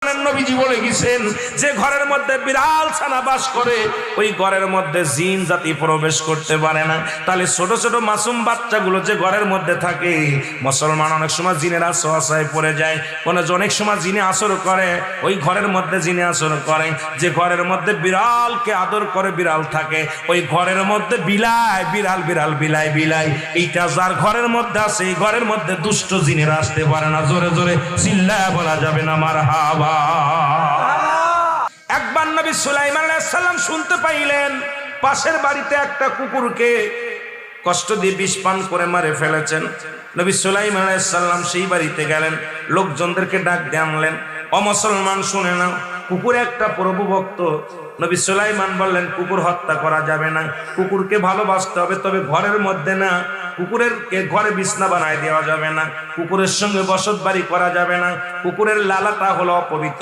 নবীজি বলে গেছেন যে ঘরের মধ্যে বিড়াল ছানা বাস করে ওই ঘরের মধ্যে জিন জাতি প্রবেশ করতে পারে না। তাহলে ছোট ছোট মাসুম বাচ্চাগুলো যে ঘরের মধ্যে থাকে, মুসলমান অনেক সময় জিনের আশ্রয় পড়ে যায়, অনেক সময় জিনে আসর করে, ওই ঘরের মধ্যে জিনে আসর করে। যে ঘরের মধ্যে বিড়ালকে আদর করে বিড়াল থাকে, ওই ঘরের মধ্যে বিলাই বিড়াল বিড়াল বিলাই বিলাই, এইটা যার ঘরের মধ্যে আছে এই ঘরের মধ্যে দুষ্ট জিনেরা আসতে পারে না। জোরে জোরে চিল্লায় বলা যাবে না মারহাবা। একবার নবী সুলাইমান আলাইহিস সালাম শুনতে পাইলেন পাশের বাড়িতে একটা কুকুরকে কষ্ট দিয়ে বিষ পান করে মারে ফেলেছেন। নবী সুলাইমান আলাইহিস সালাম সেই বাড়িতে গেলেন, লোকজনদেরকে ডাক দিয়ে আনলেন। ও মুসলমান শুনে নাও, কুকুর একটা প্রভু ভক্ত। নবী সুলাইমান বললেন কুকুর হত্যা করা যাবে না, কুকুরকে ভালোবাসতে হবে, তবে ঘরের মধ্যে না। কুকুরের ঘরে বিছনা বানায় দেওয়া যাবে না, কুকুরের সঙ্গে বসত বাড়ি করা যাবে না, কুকুরের লালাটা হলো অপবিত্র।